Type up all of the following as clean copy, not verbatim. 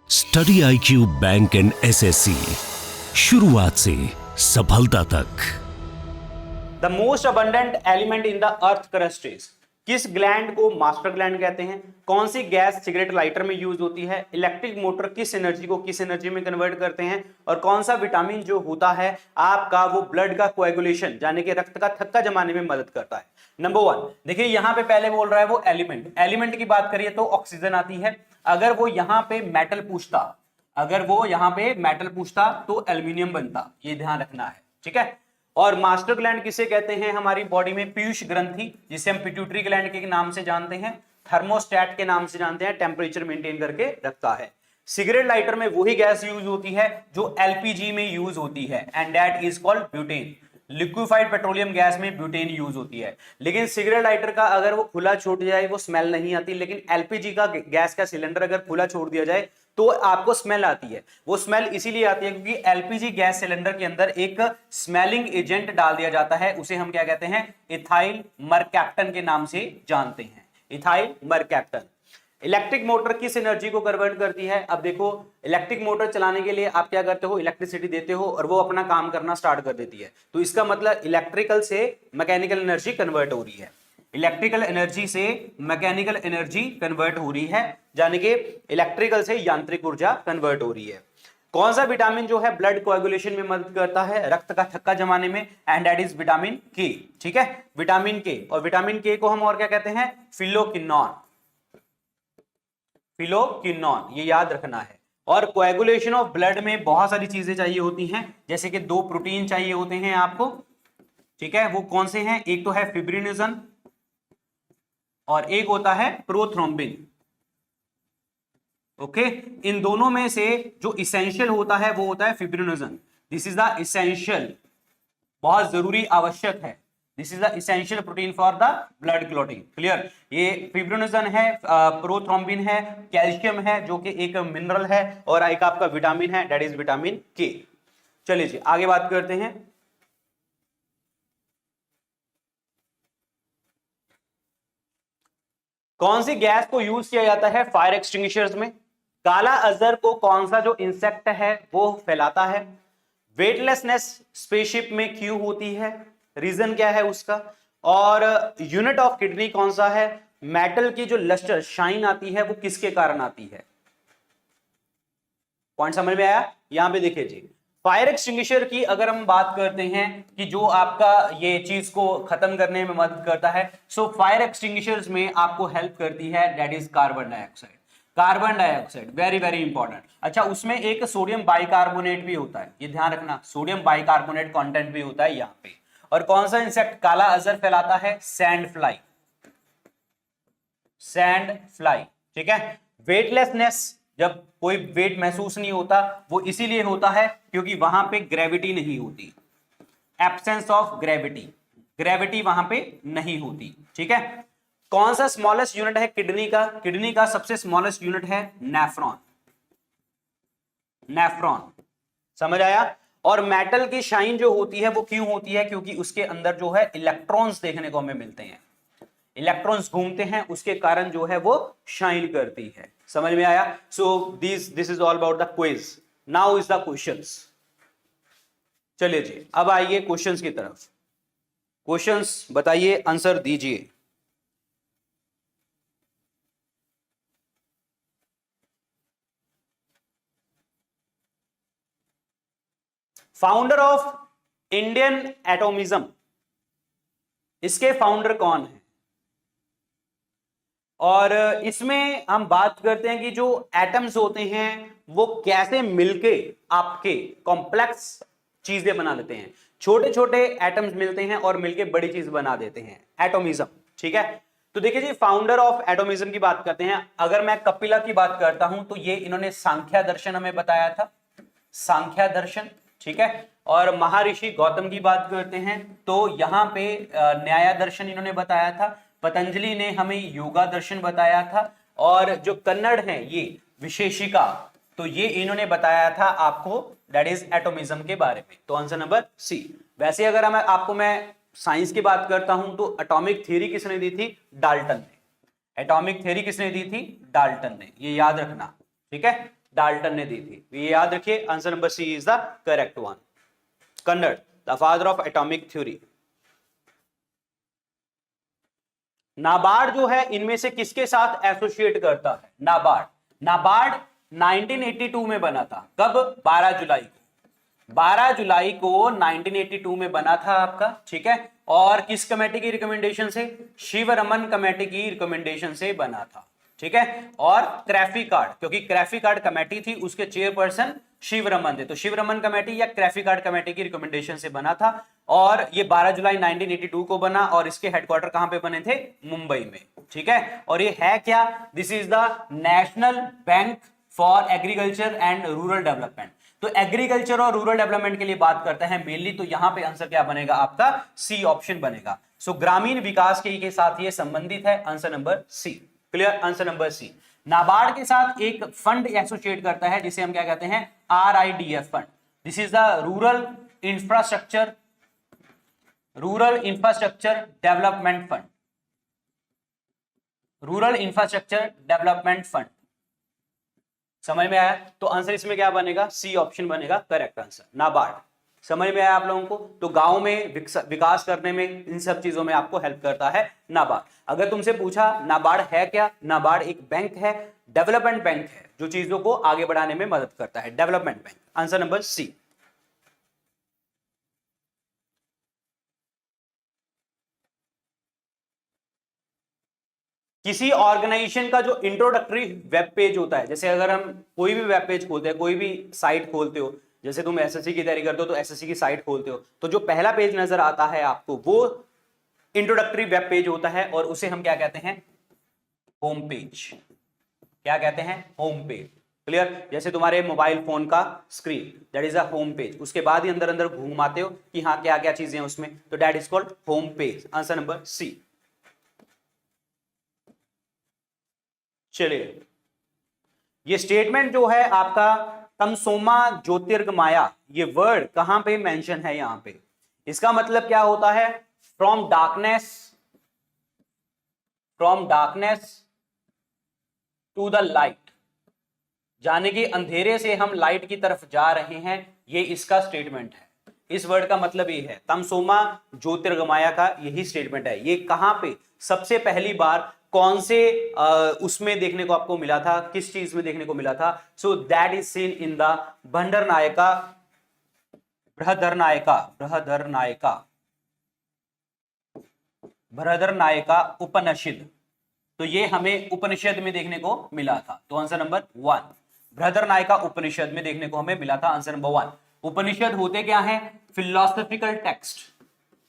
Study IQ bank and SSC, शुरुआत से सफलता तक। The most abundant element in the earth crust is, किस ग्लैंड को मास्टर ग्लैंड कहते हैं? कौन सी गैस सिगरेट लाइटर में यूज होती है? इलेक्ट्रिक मोटर किस एनर्जी को किस एनर्जी में कन्वर्ट करते हैं? और कौन सा विटामिन जो होता है आपका वो ब्लड का कोएगुलेशन यानी कि रक्त का थक्का जमाने में मदद करता है? नंबर 1 देखिए, यहां पे पहले बोल रहा है वो एलिमेंट की बात करिए तो ऑक्सीजन आती है। अगर वो यहां पे मेटल पूछता तो एल्यूमिनियम बनता, ये ध्यान रखना है, ठीक है। और मास्टर ग्लैंड किसे कहते हैं हमारी बॉडी में? पीयूष ग्रंथि, जिसे हम पिट्यूटरी ग्लैंड के नाम से जानते हैं, थर्मोस्टेट के नाम से जानते हैं, टेम्परेचर मेंटेन करके रखता है। सिगरेट लाइटर में वही गैस यूज होती है जो एलपीजी में यूज होती है, and that is called butane. Liquefied petroleum gas में ब्यूटेन यूज होती है। लेकिन सिगरेट लाइटर का अगर वो खुला छोड़ दिया जाए वो स्मेल नहीं आती, लेकिन एलपीजी का गैस का सिलेंडर अगर खुला छोड़ दिया जाए तो आपको स्मेल आती है। वो स्मेल इसीलिए आती है क्योंकि एलपीजी गैस सिलेंडर के अंदर एक स्मेलिंग एजेंट डाल दिया जाता है, उसे हम क्या कहते हैं? इथाइल मरकैप्टन के नाम से जानते हैं, इथाइल मरकैप्टन। इलेक्ट्रिक मोटर किस एनर्जी को कन्वर्ट करती है? अब देखो, इलेक्ट्रिक मोटर चलाने के लिए आप क्या करते हो? इलेक्ट्रिसिटी देते हो और वो अपना काम करना स्टार्ट कर देती है। तो इसका मतलब इलेक्ट्रिकल से मैकेनिकल एनर्जी कन्वर्ट हो रही है, इलेक्ट्रिकल एनर्जी से मैकेनिकल एनर्जी कन्वर्ट हो रही है, यानी कि इलेक्ट्रिकल से यांत्रिक ऊर्जा कन्वर्ट हो रही है। कौन सा विटामिन जो है ब्लड कोएगुलेशन में मदद करता है, रक्त का थक्का जमाने में? एंड दैट इज विटामिन के, ठीक है, विटामिन के। और विटामिन के को हम और क्या कहते हैं? फिलोक्विनोन, फिलोक्विनोन, ये याद रखना है। और कोएगुलेशन ऑफ ब्लड में बहुत सारी चीजें चाहिए होती हैं, जैसे कि 2 प्रोटीन चाहिए होते हैं आपको, ठीक है। वो कौन से हैं? एक तो है फिब्रिनोजन और एक होता है प्रोथ्रोम्बिन, ओके। इन दोनों में से जो इसेंशियल होता है वो होता है fibrinogen. This is the essential, बहुत जरूरी आवश्यक है। This is the essential protein for the blood clotting, clear. ये फिब्रिनोजन है, प्रोथ्रोम्बिन है, कैल्शियम है जो कि एक मिनरल है, और एक आपका विटामिन है, दैट इज विटामिन के। चलिए जी आगे बात करते हैं। कौन सी गैस को यूज किया जाता है फायर एक्सटिंग्विशर्स में? काला अजगर को कौन सा जो इंसेक्ट है वो फैलाता है? वेटलेसनेस स्पेसशिप में क्यों होती है, रीजन क्या है उसका? और यूनिट ऑफ किडनी कौन सा है? मेटल की जो लस्टर शाइन आती है वो किसके कारण आती है? पॉइंट समझ में आया? यहां पे देखिए जी, फायर एक्सटिंग्विशर की अगर हम बात करते हैं कि जो आपका ये चीज को खत्म करने में मदद करता है, सो फायर एक्सटिंग्विशर्स में आपको हेल्प करती है, that is carbon dioxide. Carbon dioxide very very important. अच्छा, उसमें एक सोडियम बाइकार्बोनेट भी होता है, ये ध्यान रखना, सोडियम बाइकार्बोनेट कंटेंट भी होता है यहाँ पे। और कौन सा इंसेक्ट काला अजगर फैलाता है? सैंड फ्लाई, सैंड फ्लाई, ठीक है। वेटलेसनेस, जब कोई वेट महसूस नहीं होता, वो इसीलिए होता है क्योंकि वहां पे ग्रेविटी नहीं होती, एब्सेंस ऑफ ग्रेविटी, ग्रेविटी वहां पे नहीं होती, ठीक है। कौन सा स्मॉलेस्ट यूनिट है किडनी का? किडनी का सबसे स्मॉलेस्ट यूनिट है नेफ्रॉन, नेफ्रॉन, समझ आया? और मेटल की शाइन जो होती है वो क्यों होती है? क्योंकि उसके अंदर जो है इलेक्ट्रॉन्स देखने को हमें मिलते हैं, इलेक्ट्रॉन्स घूमते हैं, उसके कारण जो है वो शाइन करती है। समझ में आया? So this is all about the quiz. Now is the questions. चलिए जी अब आइए क्वेश्चंस की तरफ। क्वेश्चंस बताइए, आंसर दीजिए। फाउंडर ऑफ इंडियन एटोमिज्म, इसके फाउंडर कौन है? और इसमें हम बात करते हैं कि जो एटम्स होते हैं वो कैसे मिलके आपके कॉम्प्लेक्स चीजें बना देते हैं। छोटे छोटे एटम्स मिलते हैं और मिलके बड़ी चीज बना देते हैं, एटोमिज्म, ठीक है। तो देखिए जी, फाउंडर ऑफ एटोमिज्म की बात करते हैं। अगर मैं कपिला की बात करता हूं तो ये इन्होंने सांख्या दर्शन हमें बताया था, सांख्या दर्शन, ठीक है। और महर्षि गौतम की बात करते हैं तो यहां पे न्याय दर्शन इन्होंने बताया था। पतंजलि ने हमें योगा दर्शन बताया था। और जो कन्नड़ है ये विशेषिका, तो ये इन्होंने बताया था आपको, दैट इज एटोमिज्म के बारे में। तो आंसर नंबर सी। वैसे अगर मैं साइंस की बात करता हूं तो एटॉमिक थ्योरी किसने दी थी? डाल्टन ने। एटॉमिक थ्योरी किसने दी थी? डाल्टन ने, ये याद रखना, ठीक है। डाल्टन ने दी थी। ये याद रखिए, answer number C is the correct one. Kanada, the father of atomic theory. NABARD जो है इनमें से किसके साथ एसोसिएट करता है? नाबार्ड। नाबार्ड 1982 में बना था। कब? 12 जुलाई को। 12 जुलाई को 1982 में बना था आपका, ठीक है। और किस कमेटी की रिकमेंडेशन से? शिवरमन कमेटी की रिकमेंडेशन से बना था, ठीक है। और क्रैफी कार्ड, क्योंकि क्रैफी कार्ड कमेटी थी, उसके चेयरपर्सन शिवरमन थे, तो शिवरमन कमेटी या क्रैफी कार्ड कमेटी की रिकमेंडेशन से बना था। और ये 12 जुलाई 1982 को बना और इसके हेडक्वार्टर कहां पे बने थे? मुंबई में, ठीक है। और ये है क्या? This is the national bank for agriculture and rural development. तो एग्रीकल्चर और रूरल डेवलपमेंट के लिए बात करते हैं मेनली, तो यहां पे आंसर क्या बनेगा आपका? सी ऑप्शन बनेगा। सो ग्रामीण विकास के साथ ये संबंधित है, answer number C. Clear? Answer number C. NABARD के साथ एक फंड एसोसिएट करता है जिसे हम क्या कहते हैं? RIDF fund. This is the rural infrastructure development fund. Rural infrastructure development fund. समझ में आया? तो आंसर इसमें क्या बनेगा? सी ऑप्शन बनेगा करेक्ट आंसर, नाबार्ड। समझ में आया आप लोगों को? तो गांव में विकास करने में, इन सब चीजों में आपको हेल्प करता है नाबार्ड। अगर तुमसे पूछा नाबार्ड है क्या? नाबार्ड एक बैंक है, डेवलपमेंट बैंक है, जो चीजों को आगे बढ़ाने में मदद करता है, development bank. Answer number C. किसी ऑर्गेनाइजेशन का जो इंट्रोडक्टरी वेब पेज होता है, जैसे अगर हम कोई भी वेब पेज खोलते हैं, कोई भी साइट खोलते हो, जैसे तुम एसएससी की तैयारी करते हो तो एसएससी की साइट खोलते हो, तो जो पहला पेज नजर आता है आपको वो इंट्रोडक्टरी वेब पेज होता है और उसे हम क्या कहते हैं? Home page. क्या कहते हैं? Home page. क्लियर? जैसे तुम्हारे मोबाइल फोन का screen, that is a home page. उसके बाद ही अंदर अंदर घूमाते हो कि हाँ क्या क्या चीजें हैं उसमें, तो that is called home page. Answer number C. चलिए, ये स्टेटमेंट जो है आपका तमसोमा ज्योतिर्गमाया, ये वर्ड कहां पे मेंशन है? यहां पे इसका मतलब क्या होता है? From darkness to the light, यानी कि अंधेरे से हम लाइट की तरफ जा रहे हैं, ये इसका स्टेटमेंट है। इस वर्ड का मतलब ये है, तमसोमा ज्योतिर्गमाया का यही स्टेटमेंट है। ये कहां पे सबसे पहली बार कौन से उसमें देखने को आपको मिला था? किस चीज में देखने को मिला था? So that is seen in the Brihadaranyaka Upanishad. तो ये हमें उपनिषद में देखने को मिला था, तो आंसर नंबर 1 बृहदरनायका उपनिषद में देखने को हमें मिला था। Answer number 1। उपनिषद होते क्या हैं? फिलोसॉफिकल टेक्स्ट,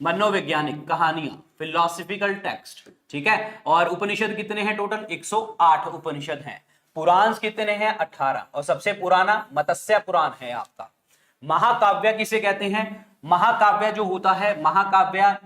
मनोवैज्ञानिक कहानियां, फिलोसॉफिकल टेक्स्ट, ठीक है। और उपनिषद कितने हैं टोटल? 108 उपनिषद हैं। पुराण कितने हैं? 18। और सबसे पुराना मत्स्य पुराण है आपका। महाकाव्य किसे कहते हैं? महाकाव्य जो होता है, महाकाव्य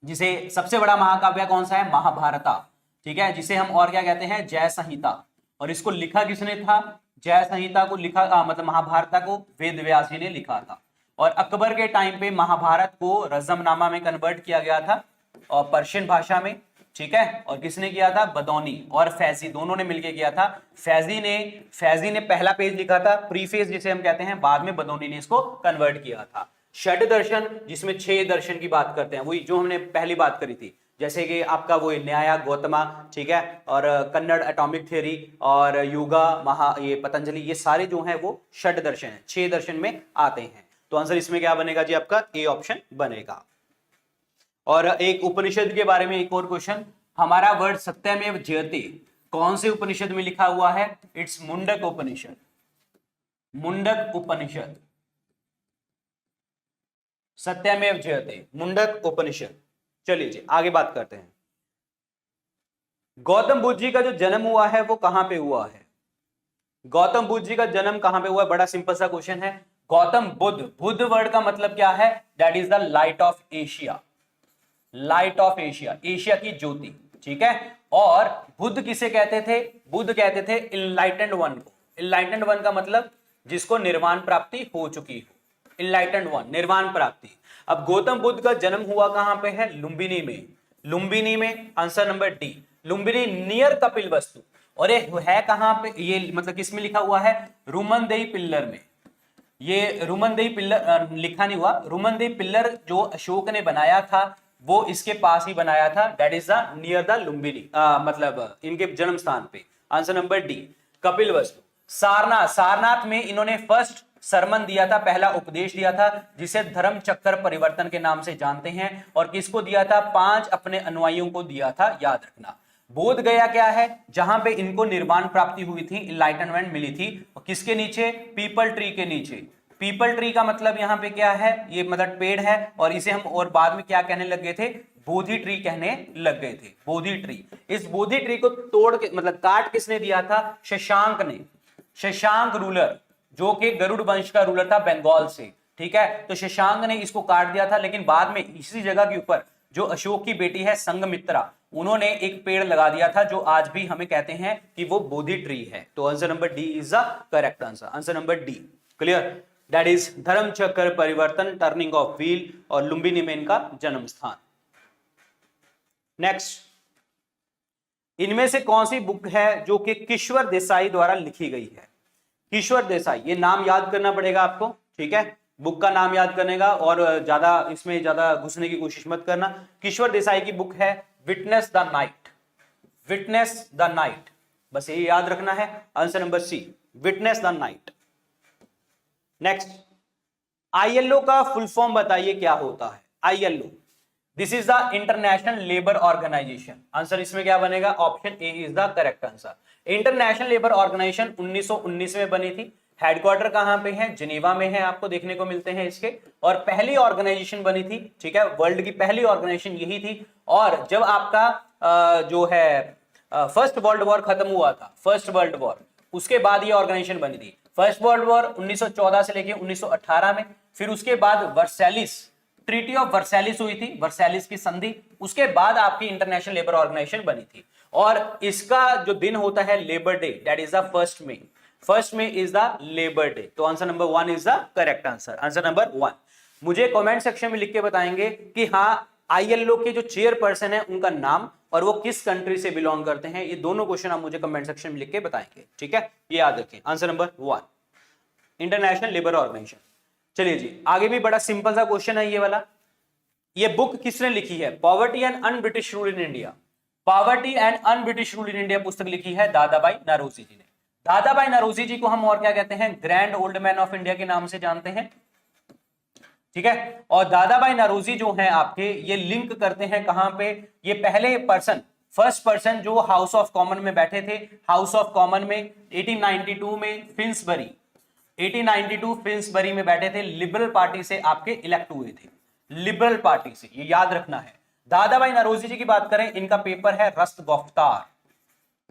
जिसे सबसे बड़ा महाकाव्य कौन सा है? महाभारता, ठीक है, जिसे हम और क्या कहते हैं? जय संहिता। और इसको लिखा किसने था? जय संहिता को लिखा मतलब महाभारता को वेद व्यास जी ने लिखा था। और अकबर के टाइम पे महाभारत को रजमनामा में कन्वर्ट किया गया था और पर्शियन भाषा में, ठीक है। और किसने किया था? बदौनी और फैजी, दोनों ने मिलकर किया था। फैजी ने पहला पेज लिखा था, प्रीफेस जिसे हम कहते हैं, बाद में बदौनी ने इसको कन्वर्ट किया था। षड दर्शन, जिसमें 6 दर्शन की बात करते हैं, वही जो हमने पहली बात करी थी, जैसे कि आपका वो न्याय गौतमा, ठीक है, और कन्नड़ एटॉमिक थ्योरी और योगा ये पतंजलि, ये सारे जो हैं वो षड दर्शन है, 6 दर्शन में आते हैं। तो आंसर इसमें क्या बनेगा जी? आपका ए ऑप्शन बनेगा। और एक उपनिषद के बारे में एक और क्वेश्चन, हमारा वर्ड सत्यमेव जयते कौन से उपनिषद में लिखा हुआ है? इट्स मुंडक उपनिषद। मुंडक उपनिषद, सत्यमेव जयते, मुंडक उपनिषद। चलिए जी आगे बात करते हैं। गौतम बुद्ध जी का जो जन्म हुआ है वो कहां पे हुआ है? गौतम बुद्ध जी का जन्म कहां पे हुआ है? बड़ा सिंपल सा क्वेश्चन है। गौतम बुद्ध, बुद्ध वर्ड का मतलब क्या है? That is the light of Asia. Light of Asia, Asia की ज्योति, ठीक है। और बुद्ध किसे कहते थे? बुद्ध कहते थे इनलाइटेंड वन को। इनलाइटेंड वन का मतलब जिसको निर्वाण प्राप्ति हो चुकी हो, इनलाइटेंड वन, निर्वाण प्राप्ति। अब गौतम बुद्ध का जन्म हुआ कहां पे है? लुम्बिनी में। लुम्बिनी में, answer number D, Lumbini near Kapilavastu. और ये है कहां पे, ये मतलब किस में लिखा हुआ है, रुमनदेई पिल्लर में। ये रुमनदेई पिल्लर लिखा नहीं हुआ, रुमनदेई पिल्लर जो अशोक ने बनाया था वो इसके पास ही बनाया था, that is the near the Lumbini, मतलब इनके जन्म स्थान पे। Answer number D. कपिल वस्तु। सारनाथ, सारनाथ में इन्होंने फर्स्ट सरमन दिया था, पहला उपदेश दिया था, जिसे धर्म चक्कर परिवर्तन के नाम से जानते हैं। और किसको दिया था, 5 अपने अनुयायियों को दिया था, याद रखना। बोध गया क्या है, जहां पे इनको निर्वाण प्राप्ति हुई थी, इनलाइटनमेंट मिली थी, और किसके नीचे, पीपल ट्री के नीचे। पीपल ट्री का मतलब यहाँ पे क्या है, ये मतलब पेड़ है, और इसे हम और बाद में क्या कहने लग गए थे, बोधि ट्री कहने लग गए थे, बोधि ट्री। इस बोधि ट्री को तोड़ के मतलब काट किसने दिया था, शशांक ने, शशांक रूलर, जो कि गरुड़ वंश का रूलर था बंगाल से, ठीक है। तो शशांक ने इसको काट दिया था, लेकिन बाद में इसी जगह के ऊपर जो अशोक की बेटी है संघमित्रा, उन्होंने एक पेड़ लगा दिया था, जो आज भी हमें कहते हैं कि वो बोधि ट्री है। तो answer number D is the correct answer, answer number D. Clear, that is धर्म चक्र परिवर्तन, टर्निंग ऑफ व्हील, और लुम्बिनी में इनका जन्म स्थान। नेक्स्ट, इनमें से कौन सी बुक है जो कि किश्वर देसाई द्वारा लिखी गई है। किश्वर देसाई, ये नाम याद करना पड़ेगा आपको, ठीक है, बुक का नाम याद करने का, और ज्यादा इसमें ज्यादा घुसने की कोशिश मत करना। किश्वर देसाई की बुक है witness the night, witness the night, बस ये याद रखना है। Answer number C, witness the night. Next, ILO का फुल फॉर्म बताइए क्या होता है। ILO, this is the International Labour Organization. Answer इसमें क्या बनेगा, option A is the correct answer. International Labour Organization 1919 में बनी थी। हेडक्वार्टर कहां पे है, जिनेवा में है, आपको देखने को मिलते हैं इसके। और पहली ऑर्गेनाइजेशन बनी थी, ठीक है, वर्ल्ड की पहली ऑर्गेनाइजेशन यही थी। और जब आपका जो है फर्स्ट वर्ल्ड वॉर खत्म हुआ था, फर्स्ट वर्ल्ड वॉर, उसके बाद ये ऑर्गेनाइजेशन बनी थी। फर्स्ट वर्ल्ड वॉर 1914 से लेके 1918 में, फिर उसके बाद वर्सैलिस, ट्रीटी ऑफ वर्सैलिस हुई थी, वर्सैलिस की संधि, उसके बाद आपकी इंटरनेशनल लेबर ऑर्गेनाइजेशन बनी थी। और इसका जो दिन होता है labour day, that is the 1 May, 1 May is the labour day. तो answer number 1 is the correct answer, answer number 1। मुझे कमेंट सेक्शन में लिख के बताएंगे कि हाँ, आईएलओ के जो चेयरपर्सन है उनका नाम और वो किस कंट्री से बिलोंग करते हैं। ये दोनों क्वेश्चन आप मुझे कमेंट सेक्शन में लिख के बताएंगे, ठीक है, ये याद रखें। Answer number 1, International Labour Organization. चलिए जी, आगे भी बड़ा सिंपल सा क्वेश्चन है ये वाला। ये बुक किसने लिखी है, poverty and un British rule in India. Poverty and un British rule in India पुस्तक लिखी है दादाभाई नौरोजी जी ने। दादाभाई नौरोजी जी को हम और क्या कहते हैं, grand old man of India के नाम से जानते हैं, ठीक है। और दादाभाई नौरोजी जो हैं आपके, ये लिंक करते हैं कहां पे, ये पहले पर्सन, फर्स्ट पर्सन जो हाउस ऑफ कॉमन में बैठे थे। हाउस ऑफ कॉमन में 1892 में फिन्सबरी, 1892 फिन्सबरी में बैठे थे, लिबरल पार्टी से आपके इलेक्ट हुए थे, लिबरल पार्टी से, ये याद रखना है। दादाभाई नौरोजी जी की बात करें, इनका पेपर है रस्त गफ्तार,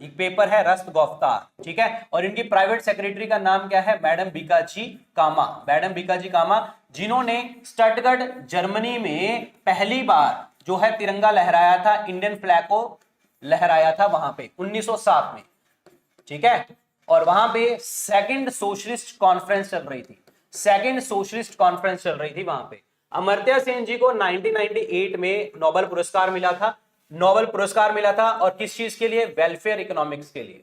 एक पेपर है रस्त गफ्तार, ठीक है। और इनकी प्राइवेट सेक्रेटरी का नाम क्या है, मैडम बीकाजी कामा, मैडम बीकाजी कामा, जिन्होंने स्टटगर्ट जर्मनी में पहली बार जो है तिरंगा लहराया था, इंडियन फ्लैग को लहराया था वहां पे 1907 में, ठीक है। और वहां पे सेकंड सोशलिस्ट कॉन्फ्रेंस चल रही थी, सेकंड सोशलिस्ट कॉन्फ्रेंस चल रही थी वहां पे। अमर्त्य सेन जी को 1998 में नोबेल पुरस्कार मिला था, नोबेल पुरस्कार मिला था, और किस चीज के लिए, वेलफेयर इकोनॉमिक्स के लिए,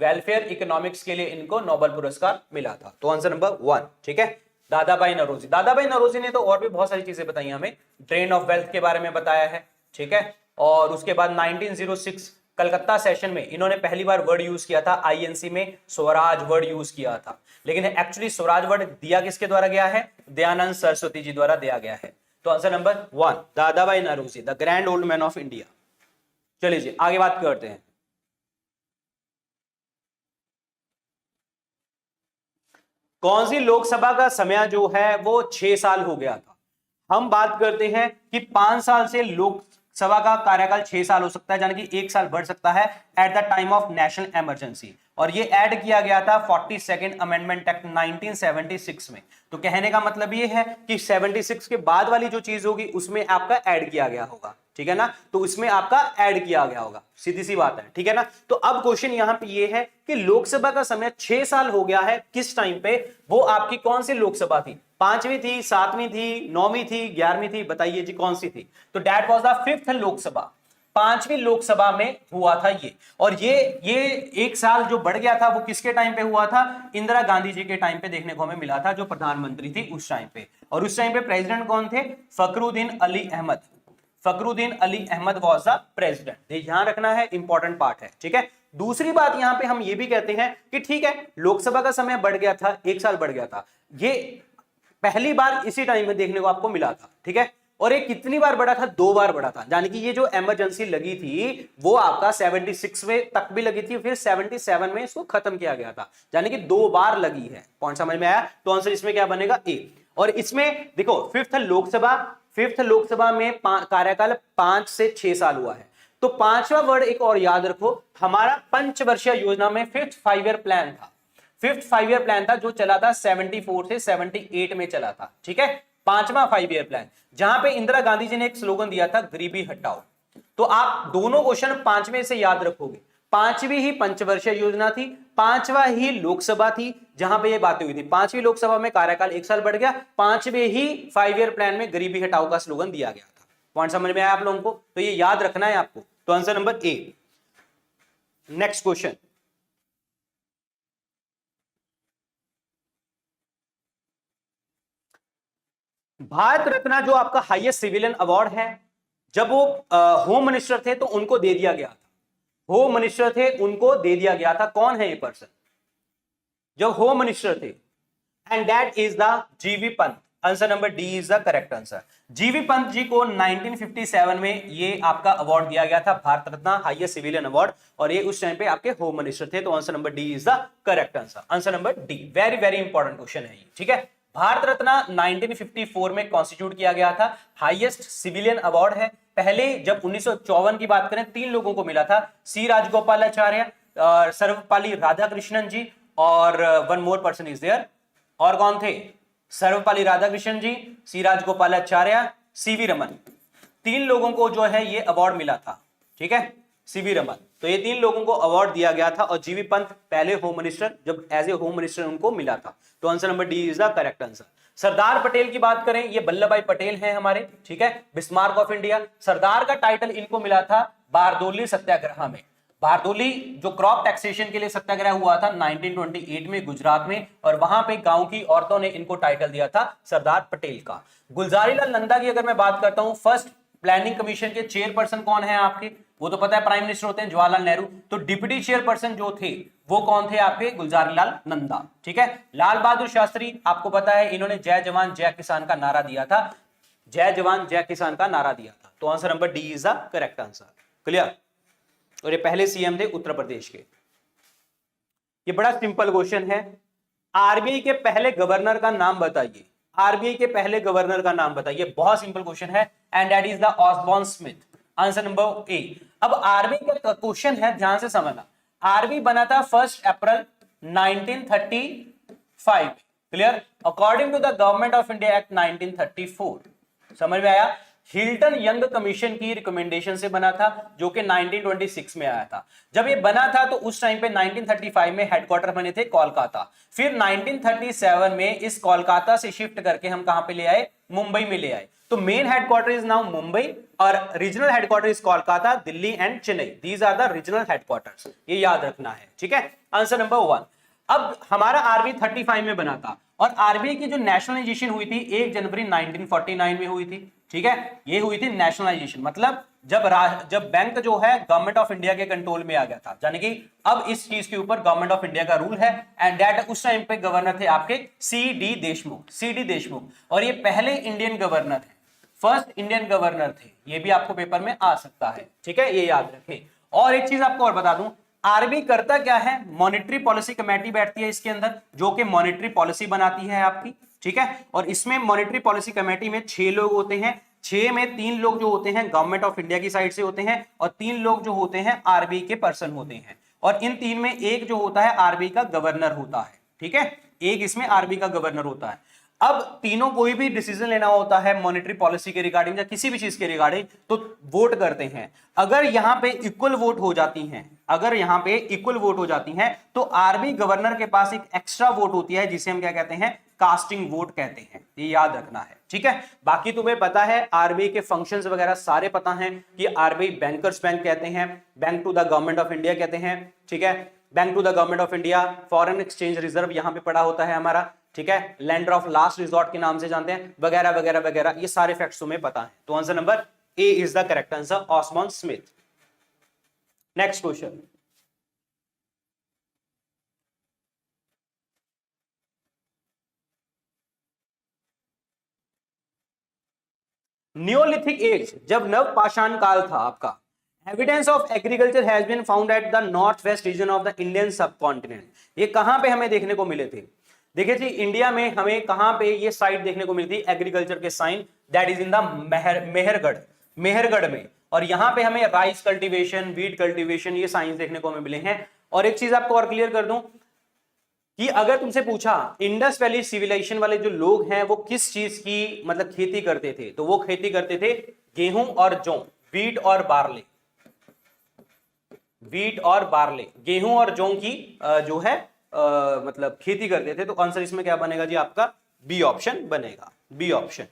वेलफेयर इकोनॉमिक्स के लिए इनको नोबेल पुरस्कार मिला था। तो आंसर नंबर 1, ठीक है, दादाभाई नौरोजी। दादाभाई नौरोजी ने तो और भी बहुत सारी चीजें बताई हमें, ड्रेन ऑफ वेल्थ के बारे में बताया है, ठीक है। और उसके बाद 1906 कलकत्ता सेशन में इन्होंने पहली बार वर्ड यूज किया था, आईएनसी में स्वराज वर्ड यूज किया था। लेकिन एक्चुअली स्वराज वर्ड दिया किसके द्वारा गया है, दयानंद सरस्वती जी द्वारा दिया गया है। तो answer number 1, Dadabhai Naoroji, the grand old man of India. चलिए जी, आगे बात करते हैं। कौन सी लोकसभा का समय जो है वो 6 साल हो गया था। हम बात करते हैं कि 5 साल से लोकसभा का कार्यकाल 6 साल हो सकता है, यानी कि 1 साल बढ़ सकता है at the time of national emergency. और ये ऐड किया गया था 42nd अमेंडमेंट एक्ट 1976 में। तो कहने का मतलब ये है कि 76 के बाद वाली जो चीज होगी उसमें आपका ऐड किया गया होगा, ठीक है ना, तो उसमें आपका ऐड किया गया होगा, सीधी सी बात है, ठीक है ना। तो अब क्वेश्चन यहां पे ये है कि लोकसभा का समय 6 साल हो गया है, किस टाइम पे, वो आपकी कौन सी लोकसभा थी, 5वीं थी, 7वीं थी, 9वीं थी, 11वीं थी, बताइए जी कौन सी थी। तो that was the 5th Lok Sabha, 5वीं लोकसभा में हुआ था ये। और ये एक साल जो बढ़ गया था वो किसके टाइम पे हुआ था? इंदिरा गांधी जी के टाइम पे देखने को हमें मिला था, जो प्रधानमंत्री थी उस टाइम पे। और उस टाइम पे प्रेसिडेंट कौन थे? Fakhruddin Ali Ahmed. Fakhruddin Ali Ahmed was the president. ये ध्यान रखना है, इंपॉर्टेंट पार्ट है, ठीक है। दूसरी बात यहां पे हम ये भी कहते हैं कि ठीक है, लोकसभा का समय बढ़ गया था, एक साल बढ़ गया था, ये पहली बार इसी टाइम में देखने को आपको मिला था, ठीक है। और ये कितनी बार बढ़ा था? 2 बार बढ़ा था। यानी कि ये जो इमरजेंसी लगी थी वो आपका 76 में तक भी लगी थी, फिर 77 में इसको खत्म किया गया था। यानी कि 2 बार लगी है। पॉइंट समझ में आया? तो आंसर इसमें क्या बनेगा? ए। और इसमें देखो फिफ्थ लोकसभा में कार्यकाल 5 से 6 साल हुआ है। तो 5वां वर्ड एक और याद रखो, हमारा पंचवर्षीय योजना में 5th 5 ईयर प्लान था। 5th 5 ईयर प्लान था जो चला था 74 से 78 में चला था, ठीक है। 5वां 5 ईयर प्लान, जहां पे इंदिरा गांधी जी ने एक स्लोगन दिया था, गरीबी हटाओ। तो आप दोनों क्वेश्चन 5वें से याद रखोगे। 5वीं ही पंचवर्षीय योजना थी, 5वां ही लोकसभा थी जहां पे ये बातें हुई थी। 5वीं लोकसभा में कार्यकाल 1 साल बढ़ गया, 5वें ही 5 ईयर प्लान में गरीबी हटाओ का स्लोगन दिया गया था। पॉइंट समझ में आया आप लोगों को? तो ये याद रखना है आपको। तो answer number A. Next question, Bharat Ratna जो आपका हाईएस्ट सिविलियन अवार्ड है, जब वो होम मिनिस्टर थे तो उनको दे दिया गया था। होम मिनिस्टर थे उनको दे दिया गया था। कौन है ये पर्सन जो होम मिनिस्टर थे? एंड दैट इज द जीवी Pant. Answer number D is the correct answer. जीवी पंत जी को 1957 में ये आपका अवार्ड दिया गया था, Bharat Ratna highest civilian award, और ये उस टाइम पे आपके होम मिनिस्टर थे। तो answer number D is the correct answer. Answer number D. Very very important question है ये, ठीक है। भारत रत्न 1954 में कॉन्स्टिट्यूट किया गया था, हाईएस्ट सिविलियन अवार्ड है। पहले जब 1954 की बात करें 3 लोगों को मिला था, सी राजगोपालाचार्य, सर्वपल्ली राधाकृष्णन जी, और one more person is there. और कौन थे? Sarvepalli Radhakrishnan ji, C Rajagopalachari, CV Raman. 3 लोगों को जो है ये अवार्ड मिला था, ठीक है। सीवी रमन, तो ये 3 लोगों को अवार्ड दिया गया था, और जीवी पंत पहले होम मिनिस्टर, जब एज ए होम मिनिस्टर उनको मिला था। तो answer number D is the correct answer. Sardar Patel की बात करें, ये वल्लभ भाई पटेल हैं हमारे, ठीक है, बिस्मार्क ऑफ इंडिया। सरदार का टाइटल इनको मिला था बारदोली सत्याग्रह में। बारदोली जो क्रॉप टैक्सेशन के लिए सत्याग्रह हुआ था 1928 में गुजरात में, और वहां पे गांव की औरतों ने इनको टाइटल दिया था सरदार पटेल का। गुलजारीलाल नंदा की अगर मैं बात करता हूं, फर्स्ट प्लानिंग कमीशन के चेयरपर्सन कौन है आपके? वो तो पता है, प्राइम मिनिस्टर होते हैं जवाहरलाल नेहरू। तो डिप्टी चेयरपर्सन जो थे वो कौन थे आपके? गुलजारीलाल नंदा, ठीक है। लाल बहादुर शास्त्री, आपको पता है इन्होंने जय जवान जय किसान का नारा दिया था, जय जवान जय किसान का नारा दिया था। तो answer number D is the correct answer. Clear? और ये पहले सीएम थे उत्तर प्रदेश के। ये बड़ा सिंपल क्वेश्चन है, आरबीआई के पहले गवर्नर का नाम बताइए। आरबीआई के पहले गवर्नर का नाम बताइए, बहुत सिंपल क्वेश्चन है, and that is the Osborne Smith. Answer number A. अब आरबीआई का क्वेश्चन है, ध्यान से समझना। आरबीआई बना था 1 April 1935, clear, according to the government of India Act 1934। समझ में आया? हिल्टन यंग कमीशन की रिकमेंडेशन से बना था, जो कि 1926 में आया था। जब ये बना था तो उस टाइम पे 1935 में हेडक्वार्टर बने थे कोलकाता। फिर 1937 में इस कोलकाता से शिफ्ट करके हम कहां पे ले आए? मुंबई में ले आए। तो main headquarter is now Mumbai, और regional headquarter is Kolkata, Delhi and Chennai. These are the regional headquarters, ये याद रखना है, ठीक है। Answer number 1। अब हमारा आरबीआई 35 में बना था, और आरबीआई की जो नेशनलाइजेशन हुई थी 1 जनवरी 1949 में हुई थी, ठीक है। ये हुई थी नेशनलाइजेशन, मतलब जब बैंक जो है गवर्नमेंट ऑफ इंडिया के कंट्रोल में आ गया था, यानी कि अब इस चीज के ऊपर गवर्नमेंट ऑफ इंडिया का रूल है। एंड दैट उस टाइम पे गवर्नर थे आपके सी डी देशमुख, और ये पहले इंडियन गवर्नर थे, फर्स्ट इंडियन गवर्नर थे। ये भी आपको पेपर में आ सकता है, ठीक है, ये याद रखें। और एक चीज आपको और बता दूं, आरबीआई करता क्या है? मॉनेटरी पॉलिसी कमेटी बैठती है इसके अंदर, जो कि मॉनेटरी पॉलिसी बनाती है आपकी, ठीक है। और इसमें मॉनेटरी पॉलिसी कमेटी में 6 लोग होते हैं। 6 में 3 लोग जो होते हैं गवर्नमेंट ऑफ इंडिया की साइड से होते हैं, और 3 लोग जो होते हैं आरबीआई के पर्सन होते हैं। और इन 3 में एक जो होता है आरबीआई का गवर्नर होता है, ठीक है, एक इसमें आरबीआई का गवर्नर होता है। अब तीनों कोई भी डिसीजन लेना होता है मॉनेटरी पॉलिसी के रिगार्डिंग या किसी भी चीज के रिगार्डिंग, तो वोट करते हैं। अगर यहां पे इक्वल वोट हो जाती हैं, अगर यहां पे इक्वल वोट हो जाती हैं, तो आरबीआई गवर्नर के पास एक एक्स्ट्रा वोट होती है, जिसे हम क्या कहते हैं? कास्टिंग वोट कहते हैं, ये याद रखना है, ठीक है। बाकी तुम्हें पता है आरबीआई के फंक्शंस वगैरह सारे पता हैं कि आरबीआई बैंकर्स बैंक कहते हैं, bank to the government of India कहते हैं, ठीक है, bank to the government of India, foreign exchange reserve यहां पे पड़ा होता है हमारा, ठीक है, लैंडर ऑफ लास्ट रिजॉर्ट के नाम से जानते हैं, वगैरह वगैरह वगैरह, ये सारे फैक्ट्स तुम्हें पता है। तो answer number A is the correct answer, Osmond Smith. Next question, Neolithic age, जब नवपाषाण काल था आपका, evidence of agriculture has been found at the north west region of the Indian subcontinent. ये कहां पे हमें देखने को मिले थे? देखिए जी, इंडिया में हमें कहां पे ये साइट देखने को मिली थी एग्रीकल्चर के sign, that is in the Mehrgarh में। और यहां पे हमें राइस कल्टीवेशन, वीट कल्टीवेशन, ये साइंस देखने को हमें मिले हैं। और एक चीज आपको और क्लियर कर दूं कि अगर तुमसे पूछा इंडस वैली सिविलाइजेशन वाले जो लोग हैं वो किस चीज की मतलब खेती करते थे, तो वो खेती करते थे गेहूं और जौ, वीट और बार्ले, वीट और बार्ले, गेहूं और जौ की जो है मतलब खेती करते थे। तो आंसर इसमें क्या बनेगा जी आपका? बी ऑप्शन बनेगा, B option.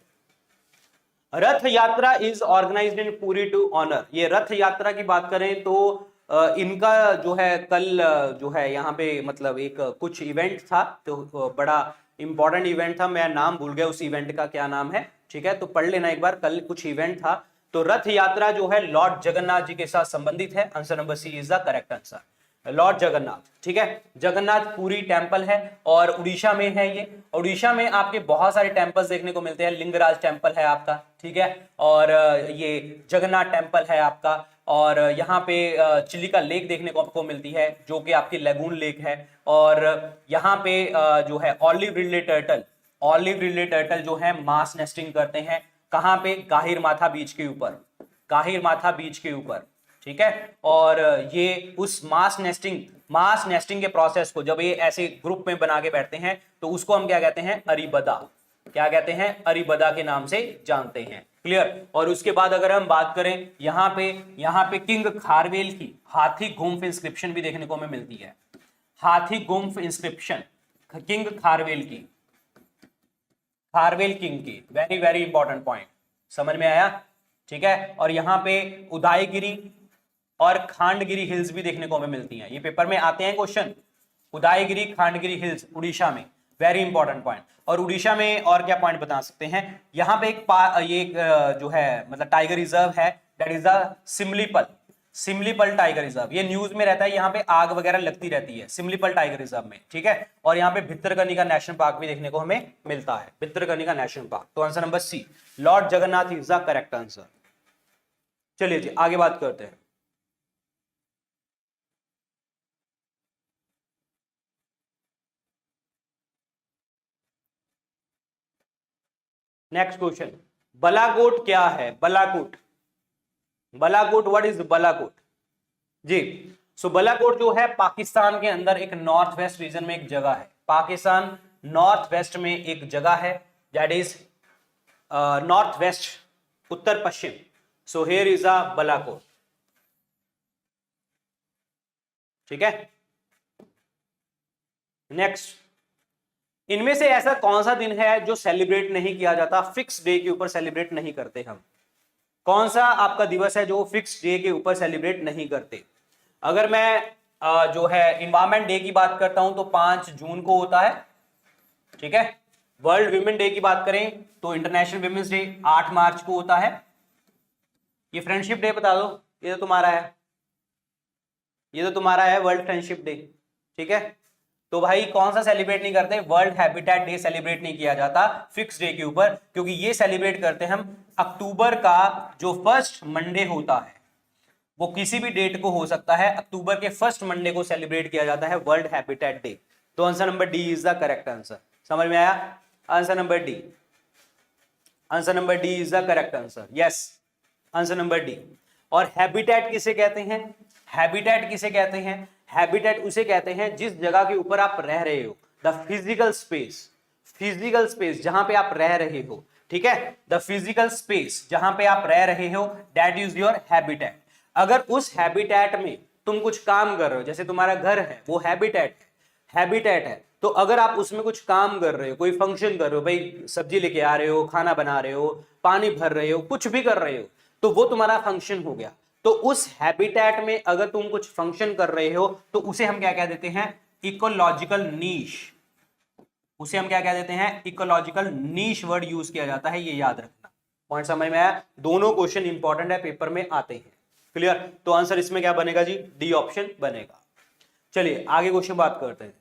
Rath Yatra is organized in Puri to honour, ये रथ यात्रा की बात करें तो इनका जो है कल जो है यहाँ पे मतलब एक कुछ इवेंट था, तो बड़ा इंपॉर्टेंट इवेंट था, मैं नाम भूल गया उस इवेंट का क्या नाम है, ठीक है, तो पढ़ लेना एक बार, कल कुछ इवेंट था। तो रथ यात्रा जो है लॉर्ड जगन्नाथ जी के साथ संबंधित है, answer number C is the correct answer, Lord Jagannath, ठीक है। जगन्नाथ पुरी टेंपल है और उड़ीसा में है ये। उड़ीसा में आपके बहुत सारे टेंपल्स देखने को मिलते हैं, लिंगराज टेंपल है आपका, ठीक है, और ये जगन्नाथ टेंपल है आपका, और यहाँ पे चिलिका लेक देखने को आपको मिलती है जो कि आपकी लेगून लेक है। और यहाँ पे जो है ऑलिव रिडले टर्टल जो है मास नेस्टिंग करते हैं, कहाँ पे? गाहिर माथा बीच के ऊपर, गाहिर माथा बीच के ऊपर, ठीक है। और ये उस मास नेस्टिंग के प्रोसेस को जब ये ऐसे ग्रुप में बना के बैठते हैं तो उसको हम क्या कहते हैं? अरीबदा, क्या कहते हैं? अरीबदा के नाम से जानते हैं, क्लियर। और उसके बाद अगर हम बात करें यहाँ पे किंग खारवेल की हाथी गुम्फ इंस्क्रिप्शन भी देखने को हमें मिलती है, हाथी गुम्फ इंस्क्रिप्शन किंग खारवेल की, खारवेल किंग की, वेरी वेरी इंपॉर्टेंट पॉइंट, समझ में आया, ठीक है। और यहाँ पे उदयगिरी और खांडगिरी हिल्स भी देखने को हमें मिलती हैं, ये पेपर में आते हैं क्वेश्चन, उदयगिरी खांडगिरी हिल्स उड़ीसा में, वेरी इंपॉर्टेंट पॉइंट। और उड़ीसा में और क्या पॉइंट बता सकते हैं, यहाँ पे एक जो है मतलब टाइगर रिजर्व है, that is the Similipal tiger reserve, ये न्यूज में रहता है, यहाँ पे आग वगैरह लगती रहती है सिमलीपल टाइगर रिजर्व में, ठीक है। और यहाँ पे भितरकनिका नेशनल पार्क भी देखने को हमें मिलता है, भितरकनिका नेशनल पार्क। तो answer number C, Lord Jagannath is the correct answer. चलिए जी आगे बात करते हैं। नेक्स्ट क्वेश्चन, बालाकोट क्या है? बालाकोट, व्हाट इज बालाकोट जी? सो बालाकोट जो है पाकिस्तान के अंदर एक नॉर्थ वेस्ट रीजन में एक जगह है, पाकिस्तान नॉर्थ वेस्ट में एक जगह है, that is north west, Uttar Paschim. So here is a Balakot, ठीक है। नेक्स्ट, इनमें से ऐसा कौन सा दिन है जो सेलिब्रेट नहीं किया जाता, फिक्स डे के ऊपर सेलिब्रेट नहीं करते हम? कौन सा आपका दिवस है जो फिक्स डे के ऊपर सेलिब्रेट नहीं करते? अगर मैं जो है इन्वायरमेंट डे की बात करता हूं तो 5 जून को होता है, ठीक है। वर्ल्ड वीमेन डे की बात करें तो इंटरनेशनल वीमेंस डे 8 मार्च को होता है। ये फ्रेंडशिप डे बता दो, ये तो तुम्हारा है, ये तो तुम्हारा है वर्ल्ड फ्रेंडशिप डे, ठीक है। तो भाई कौन सा सेलिब्रेट नहीं करते? वर्ल्ड हैबिटेट डे सेलिब्रेट नहीं किया जाता फिक्स डे के ऊपर, क्योंकि ये सेलिब्रेट करते हैं हम अक्टूबर का जो फर्स्ट मंडे होता है, वो किसी भी डेट को हो सकता है, अक्टूबर के फर्स्ट मंडे को सेलिब्रेट किया जाता है वर्ल्ड हैबिटेट डे। तो answer number D is the correct answer, समझ में आया? Answer number D, answer number D is the correct answer, yes, answer number D. और हैबिटेट किसे कहते हैं? हैबिटेट किसे कहते हैं? हैबिटेट उसे कहते हैं जिस जगह के ऊपर आप रह रहे हो, द फिजिकल स्पेस जहां पे आप रह रहे हो, ठीक है, द फिजिकल स्पेस जहां पे आप रह रहे हो, दैट इज योर हैबिटेट। अगर उस हैबिटेट में तुम कुछ काम कर रहे हो, जैसे तुम्हारा घर है वो हैबिटेट है, तो अगर आप उसमें कुछ काम कर रहे हो, कोई फंक्शन कर रहे हो, भाई सब्जी लेके आ रहे हो, खाना बना रहे हो, पानी भर रहे हो, कुछ भी कर रहे हो, तो वो तुम्हारा फंक्शन हो गया। तो उस हैबिटेट में अगर तुम कुछ फंक्शन कर रहे हो तो उसे हम क्या कह देते हैं, इकोलॉजिकल नीश। उसे हम क्या कह देते हैं, इकोलॉजिकल नीश वर्ड यूज किया जाता है, ये याद रखना। पॉइंट समझ में आया? दोनों क्वेश्चन इंपॉर्टेंट है, पेपर में आते हैं। क्लियर? तो आंसर इसमें क्या बनेगा जी, डी ऑप्शन बनेगा। चलिए आगे क्वेश्चन बात करते हैं।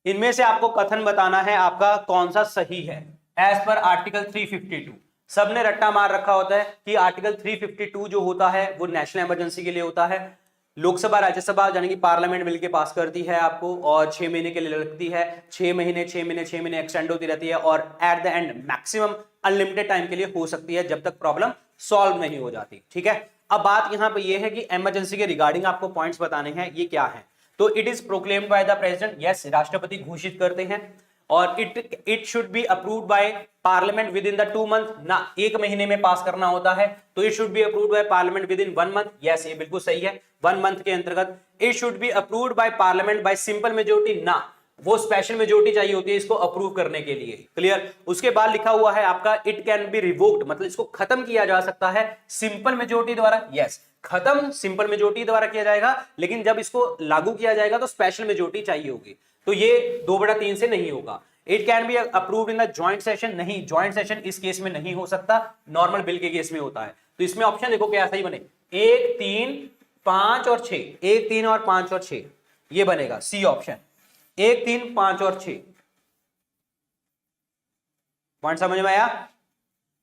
इनमें से आपको कथन बताना है आपका कौन सा सही है एज पर आर्टिकल 352। सबने रट्टा मार रखा होता है कि आर्टिकल 352 जो होता है वो नेशनल इमरजेंसी के लिए होता है। लोकसभा राज्यसभा यानी कि पार्लियामेंट मिलकर पास करती है आपको, और 6 महीने के लिए लगती है। 6 महीने एक्सटेंड होती रहती है, और at the end maximum unlimited time के लिए हो सकती है जब तक प्रॉब्लम सॉल्व नहीं हो जाती। ठीक है, अब बात यहां पर यह है कि इमरजेंसी के रिगार्डिंग आपको पॉइंट्स बताने हैं, ये क्या है। तो it is proclaimed by the president, yes, राष्ट्रपति घोषित करते हैं। और it should be approved by parliament with in the 2 month, ना 1 महीने में पास करना होता है। तो it should be approved by parliament with in 1 month, yes, ये बिल्कुल सही है, 1 मंथ के अंतर्गत। It should be approved by parliament bye simple majority, ना, वो स्पेशल मेजोरिटी चाहिए होती है इसको अप्रूव करने के लिए। क्लियर? उसके बाद लिखा हुआ है आपका इट कैन बी रिवोक्ड, मतलब इसको खत्म किया जा सकता है सिंपल मेजोरिटी द्वारा, यस, खत्म सिंपल मेजोरिटी द्वारा किया जाएगा, लेकिन जब इसको लागू किया जाएगा तो स्पेशल मेजोरिटी चाहिए होगी। तो ये 2/3 से नहीं होगा। It can be approved in the joint session, नहीं, जॉइंट सेशन इस केस में नहीं हो सकता, नॉर्मल बिल के केस में होता है। तो इसमें ऑप्शन देखो क्या सही बने, 1, 3, 5 और 6, 1, 3 और 5 और 6, ये बनेगा सी ऑप्शन, 1, 3, 5 और 6। पॉइंट समझ में आया?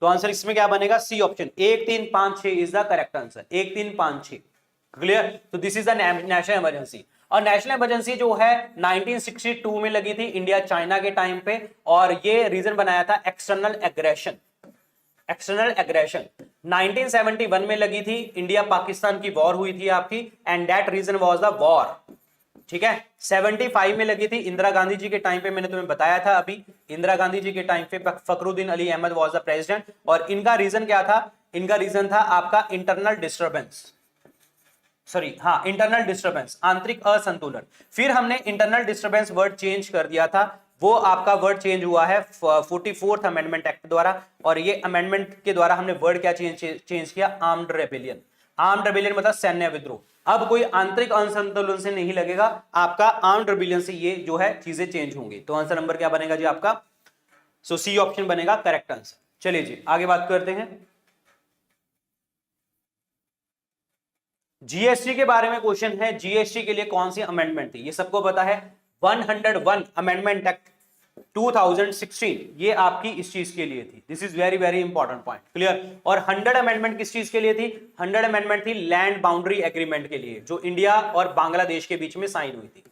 तो आंसर इसमें क्या बनेगा, C option, 1, 3, 5, 6 is the correct answer, 1, 3, 5, 6। Clear? तो this is the national emergency. और नेशनल इमरजेंसी जो है 1962 में लगी थी इंडिया चाइना के टाइम पे, और ये रीजन बनाया था एक्सटर्नल एग्रेशन। एक्सटर्नल एग्रेशन 1971 में लगी थी, इंडिया पाकिस्तान की वॉर हुई थी आपकी, and that reason was the war. ठीक है, 75 में लगी थी इंदिरा गांधी जी के टाइम पे, मैंने तुम्हें बताया था अभी, इंदिरा गांधी जी के टाइम पे Fakhruddin Ali Ahmed was the president, और इनका रीजन क्या था, इनका रीजन था आपका इंटरनल डिस्टर्बेंस, सॉरी, हाँ, इंटरनल डिस्टर्बेंस, आंतरिक असंतुलन। फिर हमने इंटरनल डिस्टर्बेंस वर्ड चेंज कर दिया था, वो आपका वर्ड चेंज हुआ है 44th अमेंडमेंट एक्ट द्वारा, और ये अमेंडमेंट के द्वारा हमने वर्ड क्या चेंज किया, आर्म्ड रेबेलियन। आर्म्ड रेबेलियन मतलब सैन्य विद्रोह। अब कोई आंतरिक असंतुलन से नहीं लगेगा आपका, आर्म्ड रेबेलियन से ये जो है चीजें चेंज होंगी। तो आंसर नंबर क्या बनेगा जी आपका, सो सी ऑप्शन बनेगा करेक्ट आंसर। चलिए जी आगे बात करते हैं। जीएसटी के बारे में क्वेश्चन है, जीएसटी के लिए कौन सी अमेंडमेंट थी, ये सबको पता है, 101 अमेंडमेंट एक्ट 2016, ये आपकी इस चीज के लिए थी। This is very very important point. Clear? और 100 अमेंडमेंट किस चीज के लिए थी, 100 अमेंडमेंट थी लैंड बाउंड्री एग्रीमेंट के लिए, जो इंडिया और बांग्लादेश के बीच में साइन हुई थी,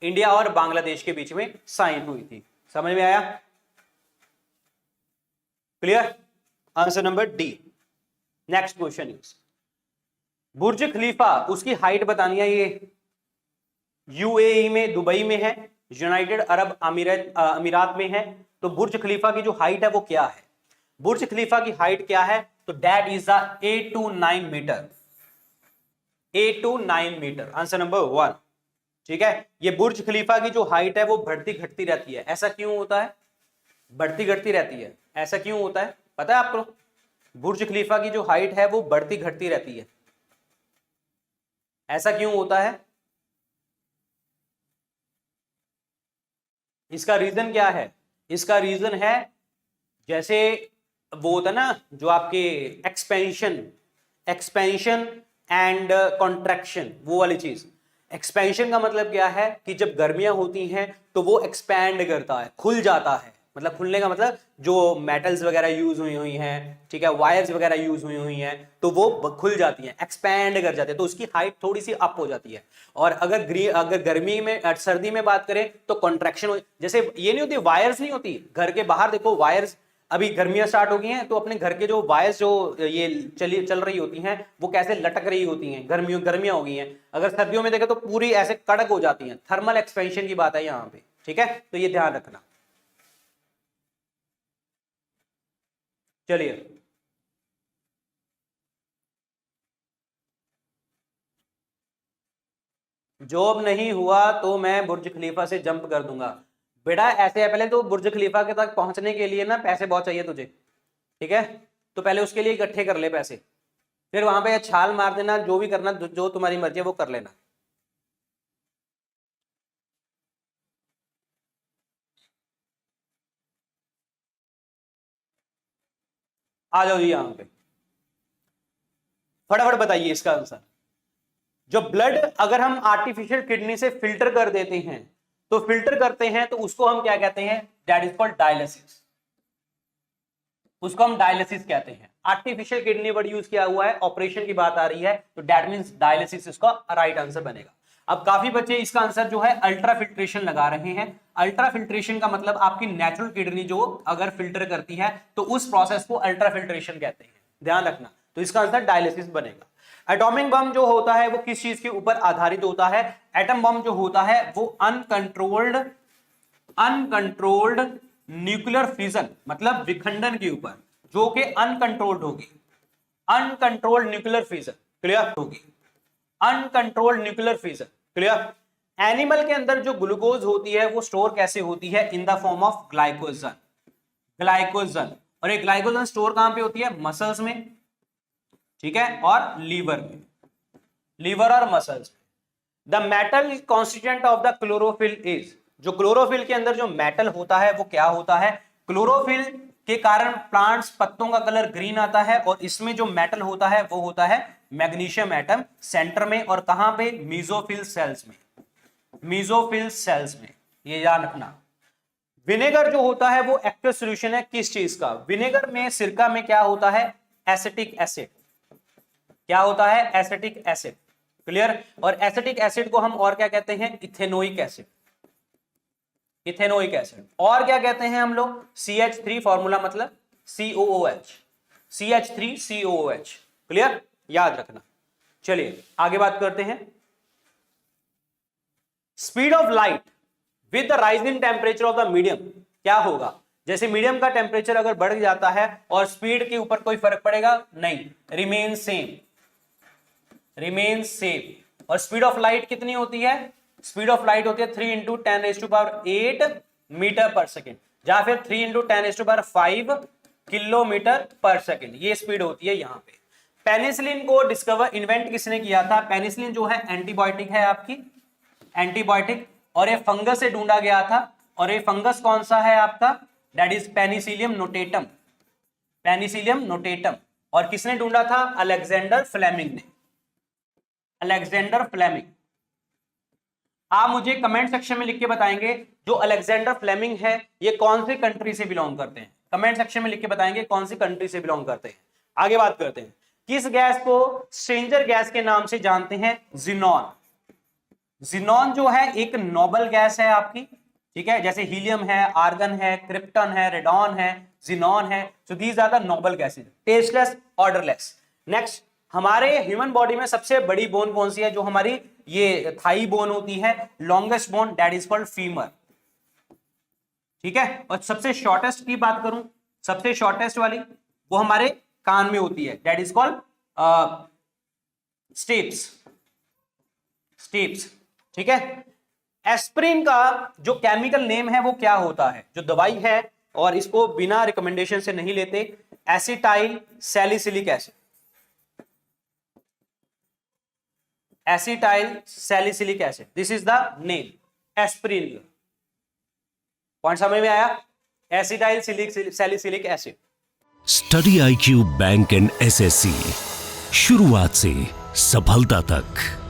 इंडिया और बांग्लादेश के बीच में साइन हुई थी। समझ में आया? Clear? Answer number D. Next question is, Burj Khalifa, उसकी हाइट बतानी है, ये यूएई में, दुबई में है, यूनाइटेड अरब अमीरात में है। तो बुर्ज खलीफा की जो हाइट है वो क्या है, बुर्ज खलीफा की हाइट क्या है, तो that is the 8 to 9 metre, 8 to 9 metre, answer number 1। ठीक है, ये बुर्ज खलीफा की जो हाइट है वो बढ़ती घटती रहती है। ऐसा क्यों होता है, बढ़ती घटती रहती है, ऐसा क्यों होता है पता है आपको? बुर्ज खलीफा की जो हाइट है वो बढ़ती घटती रहती है, ऐसा क्यों होता है? इसका रीजन क्या है, इसका रीजन है, जैसे वो होता है ना जो आपके एक्सपेंशन, एक्सपेंशन एंड कॉन्ट्रैक्शन, वो वाली चीज। एक्सपेंशन का मतलब क्या है कि जब गर्मियां होती हैं तो वो एक्सपैंड करता है, खुल जाता है, मतलब खुलने का मतलब जो मेटल्स वगैरह यूज हुई हुई हैं, ठीक है, वायर्स वगैरह यूज हुई हुई हैं, तो वो खुल जाती हैं, एक्सपैंड कर जाते हैं, तो उसकी हाइट थोड़ी सी अप हो जाती है। और अगर गर्मी में सर्दी में बात करें तो कॉन्ट्रैक्शन, जैसे ये नहीं होती वायर्स, नहीं होती घर के बाहर देखो वायर्स, अभी गर्मियां स्टार्ट हो गई हैं तो अपने घर के जो वायर्स जो ये चल रही होती हैं वो कैसे लटक रही होती हैं, गर्मियां हो गई हैं। अगर सर्दियों में देखें तो पूरी ऐसे कड़क हो जाती हैं, थर्मल एक्सपेंशन की बात है यहाँ पे। ठीक है, तो ये ध्यान रखना। चलिए जॉब नहीं हुआ तो मैं बुर्ज खलीफा से जंप कर दूंगा। बेटा ऐसे है, पहले तो बुर्ज खलीफा के तक पहुंचने के लिए ना पैसे बहुत चाहिए तुझे, ठीक है, तो पहले उसके लिए इकट्ठे कर ले पैसे, फिर वहां पे छाल मार देना, जो भी करना, जो तुम्हारी मर्जी है वो कर लेना। आ जाओ जी यहां पे, फटाफट बताइए इसका आंसर। जो ब्लड अगर हम आर्टिफिशियल किडनी से फिल्टर कर देते हैं, तो फिल्टर करते हैं तो उसको हम क्या कहते हैं, दैट इज कॉल्ड डायलिसिस। उसको हम डायलिसिस कहते हैं। आर्टिफिशियल किडनी वर्ड यूज किया हुआ है, ऑपरेशन की बात आ रही है, तो दैट मींस डायलिसिस इसका राइट आंसर बनेगा। अब काफी बच्चे इसका आंसर जो है अल्ट्रा फिल्ट्रेशन लगा रहे हैं। अल्ट्रा फिल्ट्रेशन का मतलब आपकी नेचुरल किडनी जो अगर फिल्टर करती है तो उस प्रोसेस को अल्ट्रा फिल्ट्रेशन कहते हैं, ध्यान रखना। तो इसका आंसर डायलिसिस बनेगा। एटॉमिक बम जो होता है वो किस चीज के ऊपर आधारित होता है? एटम बम जो होता है वो अनकंट्रोल्ड न्यूक्लियर फिजन, मतलब विखंडन के ऊपर, जो कि अनकंट्रोल्ड होगी। अनकंट्रोल्ड न्यूक्लियर फिजन, क्लियर होगी, uncontrolled nuclear fission, clear. Animal के अंदर जो ग्लूकोज होती है वो स्टोर कैसे होती है? In the form of glycogen. Glycogen, और एक ग्लाइकोजन स्टोर कहां पे होती है? मसल्स में, ठीक है, और लीवर में, लीवर और मसल्स में। The metal constituent of the chlorophyll is, जो क्लोरोफिल के अंदर जो मेटल होता है वो क्या होता है? क्लोरोफिल के कारण प्लांट्स पत्तों का कलर ग्रीन आता है, और इसमें जो मेटल होता है वो होता है मैग्नीशियम एटम, सेंटर में, और कहां पे? मीजोफिल सेल्स में, मीजोफिल सेल्स में, ये याद रखना। विनेगर जो होता है वो एक्टिव सॉल्यूशन है किस चीज का? विनेगर में, सिरका में क्या होता है? Acetic acid. क्या होता है? Acetic acid, clear. और एसिटिक एसिड को हम और क्या कहते हैं? Ethanoic acid, ethanoic acid. और क्या कहते हैं हम लोग? CH3, फॉर्मूला मतलब COOH, CH3COOH, क्लियर, याद रखना। चलिए आगे बात करते हैं। Speed of light with the rising temperature of the medium क्या होगा? जैसे मीडियम का टेम्परेचर अगर बढ़ जाता है और स्पीड के ऊपर कोई फर्क पड़ेगा? नहीं, रिमेन सेम, रिमेन सेम। और स्पीड ऑफ लाइट कितनी होती है? स्पीड ऑफ लाइट होती है 3 × 10⁸ मीटर पर सेकेंड, या फिर 3 × 10⁵ किलोमीटर पर सेकेंड, ये स्पीड होती है यहां पे। पेनिसिलिन को डिस्कवर, इन्वेंट किसने किया था? पेनिसिलिन जो है एंटीबायोटिक है आपकी, एंटीबायोटिक, और ये फंगस से ढूंढा गया था। और ये फंगस कौन सा है आपका? That is Penicillium notatum, Penicillium notatum. और किसने ढूंढा था? अलेक्जेंडर फ्लेमिंग ने, अलेक्जेंडर फ्लेमिंग। आप मुझे कमेंट सेक्शन में लिख के बताएंगे जो अलेक्जेंडर फ्लेमिंग है ये कौन सी कंट्री से बिलोंग करते हैं? कमेंट सेक्शन में लिख के बताएंगे कौन सी कंट्री से बिलोंग करते हैं। आगे बात करते हैं। किस गैस को स्ट्रेंजर गैस के नाम से जानते हैं? जिनॉन। जिनॉन जो है एक नोबल गैस है आपकी, ठीक है, जैसे हीलियम है, आर्गन है, क्रिप्टन है, रेडॉन है, जिनॉन है। So these are the noble gases, tasteless, odourless. Next, हमारे ह्यूमन बॉडी में सबसे बड़ी बोन कौन सी है? जो हमारी ये थाई बोन होती है, longest bone, that is called femur, ठीक है। और सबसे शॉर्टेस्ट की बात करूं, सबसे शॉर्टेस्ट वाली वो हमारे कान में होती है, that is called steps, steps, ठीक है। एस्प्रिन का जो केमिकल नेम है वो क्या होता है? जो दवाई है, और इसको बिना रिकमेंडेशन से नहीं लेते, acetyl salicylic acid, acetyl salicylic acid, this is the name aspirin. Point समझ में आया? Acetyl salicylic acid. Study IQ bank and SSC, शुरुआत से सफलता तक।